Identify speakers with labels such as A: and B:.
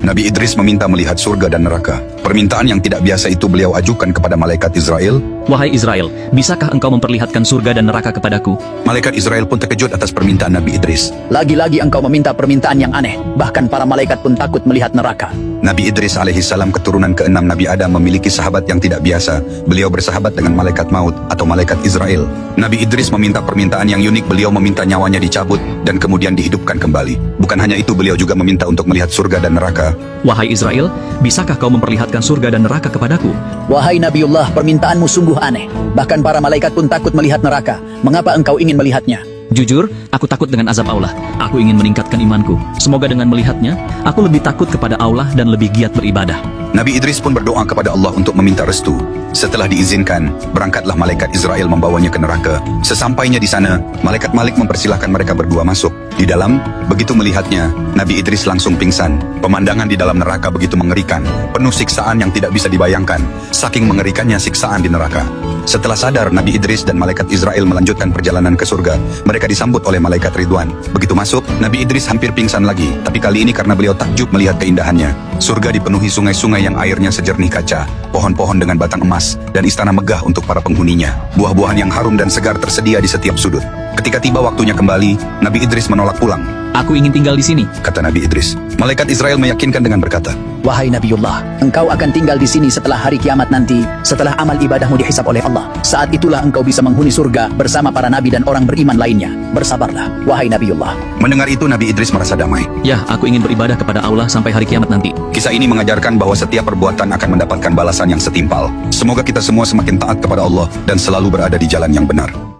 A: Nabi Idris meminta melihat surga dan neraka. Permintaan yang tidak biasa itu beliau ajukan kepada malaikat Israel.
B: Wahai Israel, bisakah engkau memperlihatkan surga dan neraka kepadaku?
A: Malaikat Israel pun terkejut atas permintaan Nabi Idris.
C: Lagi-lagi engkau meminta permintaan yang aneh. Bahkan para malaikat pun takut melihat neraka.
A: Nabi Idris alaihissalam keturunan ke-6 Nabi Adam memiliki sahabat yang tidak biasa. Beliau bersahabat dengan malaikat maut atau malaikat Israel. Nabi Idris meminta permintaan yang unik. Beliau meminta nyawanya dicabut dan kemudian dihidupkan kembali. Bukan hanya itu, beliau juga meminta untuk melihat surga dan neraka.
B: Wahai Israel, bisakah kau memperlihatkan surga dan neraka kepadaku?
C: Wahai Nabiullah, permintaanmu sungguh aneh. Bahkan para malaikat pun takut melihat neraka. Mengapa engkau ingin melihatnya?
B: Jujur, aku takut dengan azab Allah. Aku ingin meningkatkan imanku. Semoga dengan melihatnya, aku lebih takut kepada Allah dan lebih giat beribadah.
A: Nabi Idris pun berdoa kepada Allah untuk meminta restu. Setelah diizinkan, berangkatlah malaikat Israel membawanya ke neraka. Sesampainya di sana, malaikat Malik mempersilahkan mereka berdua masuk. Di dalam, begitu melihatnya, Nabi Idris langsung pingsan. Pemandangan di dalam neraka begitu mengerikan, penuh siksaan yang tidak bisa dibayangkan, saking mengerikannya siksaan di neraka. Setelah sadar, Nabi Idris dan malaikat Israel melanjutkan perjalanan ke surga. Mereka disambut oleh malaikat Ridwan. Begitu masuk, Nabi Idris hampir pingsan lagi, tapi kali ini karena beliau takjub melihat keindahannya. Surga dipenuhi sungai-sungai yang airnya sejernih kaca, pohon-pohon dengan batang emas, dan istana megah untuk para penghuninya. Buah-buahan yang harum dan segar tersedia di setiap sudut. Ketika tiba waktunya kembali, Nabi Idris menolak pulang.
B: Aku ingin tinggal di sini.
A: Kata Nabi Idris. Malaikat Israel meyakinkan dengan berkata,
C: Wahai Nabiullah, engkau akan tinggal di sini setelah hari kiamat nanti, setelah amal ibadahmu dihisab oleh Allah. Saat itulah engkau bisa menghuni surga bersama para nabi dan orang beriman lainnya. Bersabarlah, wahai Nabiullah.
A: Mendengar itu, Nabi Idris merasa damai.
B: Ya, aku ingin beribadah kepada Allah sampai hari kiamat nanti.
A: Kisah ini mengajarkan bahwa setiap perbuatan akan mendapatkan balasan yang setimpal. Semoga kita semua semakin taat kepada Allah dan selalu berada di jalan yang benar.